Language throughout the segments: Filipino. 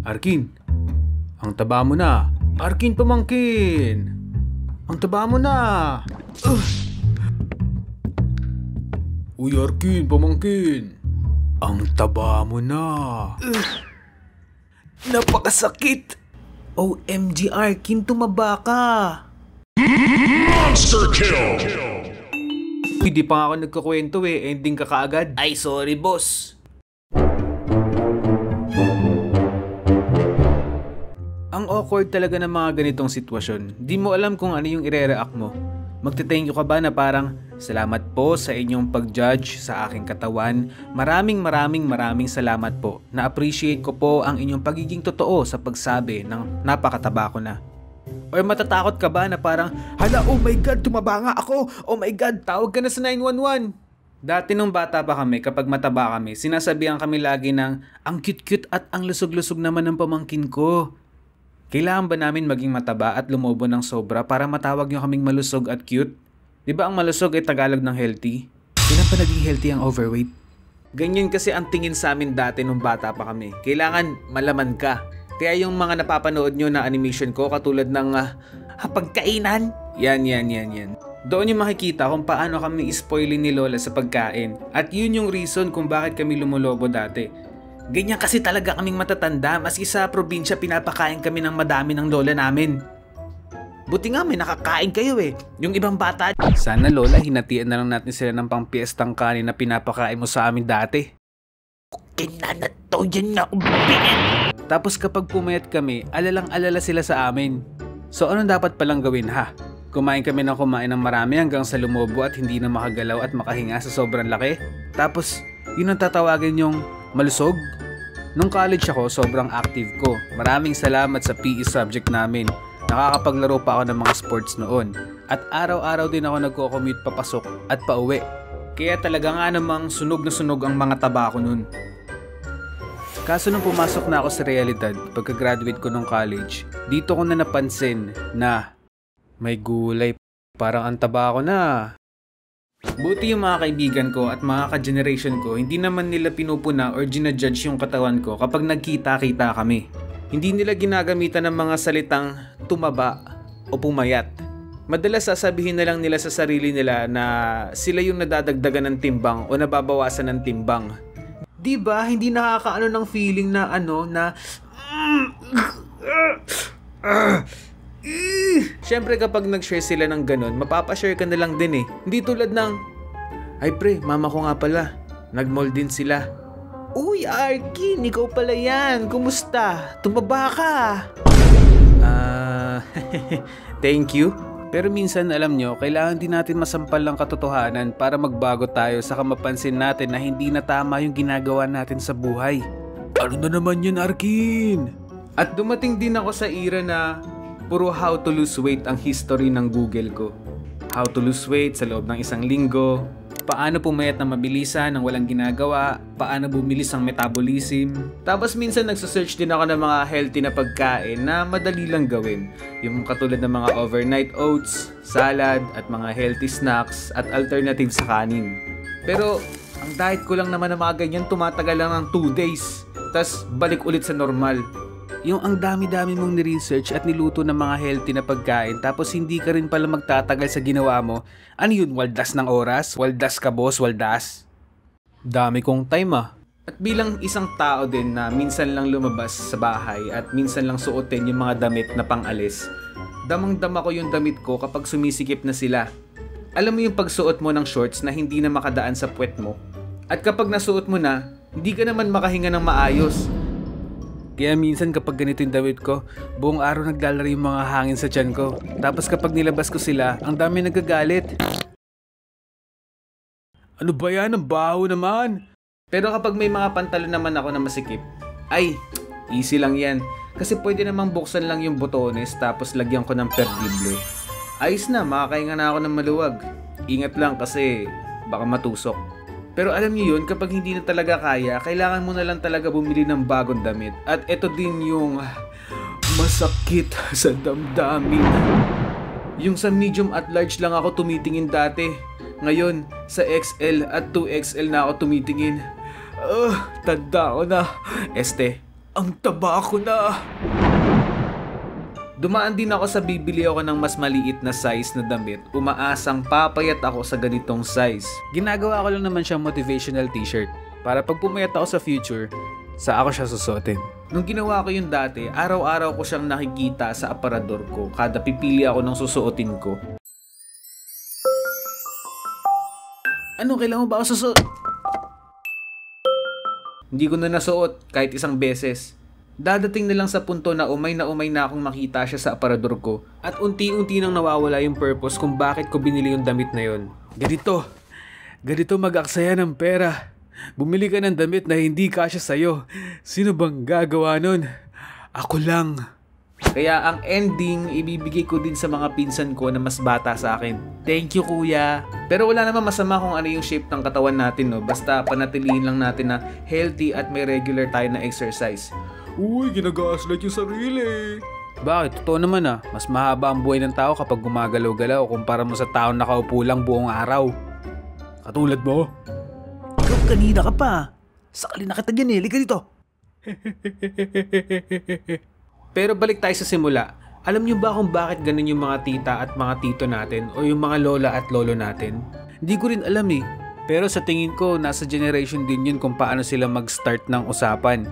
Arkin, ang taba mo na. Arkin, pamangkin. Ang taba mo na. Uy, Arkin, pamangkin. Ang taba mo na. Napakasakit. OMG, Arkin, tumaba ka. Monster kill! Hindi pa nga ako nagkakwento ending ka kaagad. Ay, sorry boss. Ang awkward talaga ng mga ganitong sitwasyon. Di mo alam kung ano yung ire-react mo. Magte-thank you ka ba na parang, salamat po sa inyong pag-judge sa aking katawan. Maraming salamat po. Na-appreciate ko po ang inyong pagiging totoo sa pagsabi ng napakataba ko na. Or matatakot ka ba na parang, hala, oh my God, tumaba nga ako. Oh my God, tawag ka na sa 911. Dati nung bata pa kami, kapag mataba kami, sinasabihan kami lagi ng, ang cute-cute at ang lusog-lusog naman ng pamangkin ko. Kailangan ba namin maging mataba at lumobo ng sobra para matawag nyo kaming malusog at cute? Di ba ang malusog ay Tagalog ng healthy? Kailan pa naging healthy ang overweight? Ganyan kasi ang tingin sa amin dati nung bata pa kami. Kailangan malaman ka. Kaya yung mga napapanood nyo na animation ko katulad ng pagkainan. Yan. Doon yung makikita kung paano kami ispoilin ni Lola sa pagkain. At yun yung reason kung bakit kami lumulobo dati. Ganyan kasi talaga kaming matatanda, maski sa probinsya pinapakain kami ng madami ng lola namin. Buti nga may nakakain kayo yung ibang bata. Sana Lola, hinatian na lang natin sila ng pangpiestang kanin na pinapakain mo sa amin dati. Kinanato yan na umbingin. Tapos kapag pumayat kami, alalang-alala sila sa amin. So anong dapat palang gawin ha? Kumain kami ng marami hanggang sa lumobo at hindi na makagalaw at makahinga sa sobrang laki? Tapos yun ang tatawagin yung malusog? Nung college ako, sobrang active ko. Maraming salamat sa PE subject namin. Nakakapaglaro pa ako ng mga sports noon. At araw-araw din ako nagko-commute papasok at pauwi. Kaya talaga nga namang sunog na sunog ang mga taba ko noon. Kaso nung pumasok na ako sa realidad, pagka-graduate ko ng college, dito ko na napansin na may gulay. Parang ang taba ko na. Buti yung mga kaibigan ko at mga ka-generation ko, hindi naman nila pinupuna or ginajudge yung katawan ko kapag nagkita-kita kami. Hindi nila ginagamitan ng mga salitang tumaba o pumayat. Madalas sasabihin na lang nila sa sarili nila na sila yung nadadagdagan ng timbang o nababawasan ng timbang. Diba, hindi nakakaano ng feeling na Siyempre kapag nag-share sila ng ganun, mapapashare ka na lang din Hindi tulad ng, ay pre, mama ko nga pala, nag-mall din sila. Uy Arkin, ikaw pala yan, kumusta? Tumaba ka. Thank you. Pero minsan alam nyo, kailangan din natin masampal ng katotohanan para magbago tayo saka mapansin natin na hindi na tama yung ginagawa natin sa buhay. Ano na naman yun Arkin? At dumating din ako sa era na puro how to lose weight ang history ng Google ko. How to lose weight sa loob ng isang linggo, paano pumayat na mabilisan nang walang ginagawa, paano bumilis ang metabolism. Tapos minsan nagsasearch din ako ng mga healthy na pagkain na madali lang gawin. Yung katulad ng mga overnight oats, salad, at mga healthy snacks at alternative sa kanin. Pero ang diet ko lang naman ng mga ganyan tumatagal lang ng 2 days. Tas balik ulit sa normal. Yung ang dami-dami mong ni-research at niluto ng mga healthy na pagkain tapos hindi ka rin pala magtatagal sa ginawa mo. Ano yun? Waldas ng oras? Waldas ka boss? Waldas? Dami kong time At bilang isang tao din na minsan lang lumabas sa bahay at minsan lang suotin yung mga damit na pang-alis, damang-dama ko yung damit ko kapag sumisikip na sila. Alam mo yung pagsuot mo ng shorts na hindi na makadaan sa puwet mo? At kapag nasuot mo na, hindi ka naman makahinga ng maayos. Kaya minsan kapag ganito yung damit ko, buong araw naglalaro yung mga hangin sa tiyan ko. Tapos kapag nilabas ko sila, ang dami nagagalit. Ano ba yan? Ang baho naman! Pero kapag may mga pantalon naman ako na masikip, ay, easy lang yan. Kasi pwede namang buksan lang yung botones tapos lagyan ko ng perdible. Ayos na, makakahinga na ako ng maluwag. Ingat lang kasi baka matusok. Pero alam niyo yun, kapag hindi na talaga kaya, kailangan mo na lang talaga bumili ng bagong damit. At ito din yung masakit sa damdamin. Yung sa medium at large lang ako tumitingin dati. Ngayon, sa XL at 2XL na ako tumitingin. Tanda ko na. Ang taba ko na. Dumaan din ako sa bibili ako ng mas maliit na size na damit, umaasang papayat ako sa ganitong size. Ginagawa ko lang naman siyang motivational t-shirt para pag pumayat ako sa future, sa ako siya susuotin. Nung ginawa ko yun dati, araw-araw ko siyang nakikita sa aparador ko kada pipili ako ng susuotin ko. Ano, kailangan mo ba ako susuot? Hindi ko na nasuot kahit isang beses. Dadating na lang sa punto na umay na akong makita siya sa aparador ko at unti-unti nang nawawala yung purpose kung bakit ko binili yung damit na yun. Ganito mag-aksaya ng pera. Bumili ka ng damit na hindi kasya sa'yo. Sino bang gagawa nun? Ako lang. Kaya ang ending, ibibigay ko din sa mga pinsan ko na mas bata sa akin. Thank you, kuya. Pero wala naman masama kung ano yung shape ng katawan natin, no? Basta panatilihin lang natin na healthy at may regular tayo na exercise. Uy, ginagaslight yung sarili. Bakit? Totoo naman ah. Mas mahaba ang buhay ng tao kapag gumagalaw-galaw kumpara mo sa taong nakaupo lang buong araw. Katulad mo. Ikaw kanina ka pa. Sakali na kita dyan eh. Liga dito. Pero balik tayo sa simula. Alam niyo ba kung bakit ganun yung mga tita at mga tito natin o yung mga lola at lolo natin? Hindi ko rin alam eh. Pero sa tingin ko, nasa generation din yun kung paano sila mag-start ng usapan.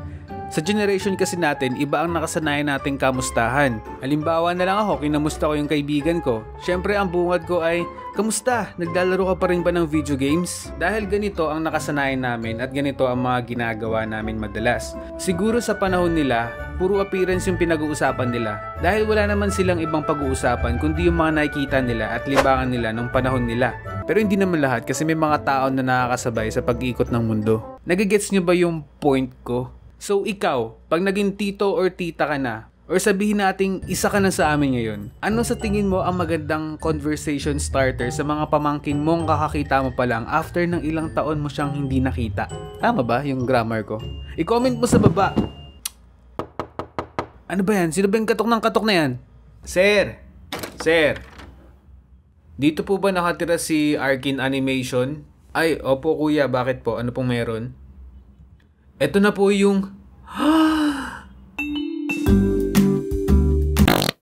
Sa generation kasi natin, iba ang nakasanayan nating kamustahan. Halimbawa na lang ako, kinamusta ko yung kaibigan ko. Syempre ang bungad ko ay, kamusta? Naglalaro ka pa rin ba ng video games? Dahil ganito ang nakasanayan namin at ganito ang mga ginagawa namin madalas. Siguro sa panahon nila, puro appearance yung pinag-uusapan nila. Dahil wala naman silang ibang pag-uusapan kundi yung mga nakikita nila at libangan nila nung panahon nila. Pero hindi naman lahat kasi may mga tao na nakakasabay sa pag-ikot ng mundo. Nagigets nyo ba yung point ko? So ikaw, pag naging tito or tita ka na, or sabihin nating isa ka na sa amin ngayon, ano sa tingin mo ang magandang conversation starter sa mga pamangkin mong kakakita mo pa lang after ng ilang taon mo siyang hindi nakita? Tama ba yung grammar ko? I-comment mo sa baba. Ano ba yan? Sino ba yung katok ng katok na yan? Sir! Dito po ba nakatira si Arkin Animation? Ay, opo kuya, bakit po? Ano pong meron? Ito na po yung...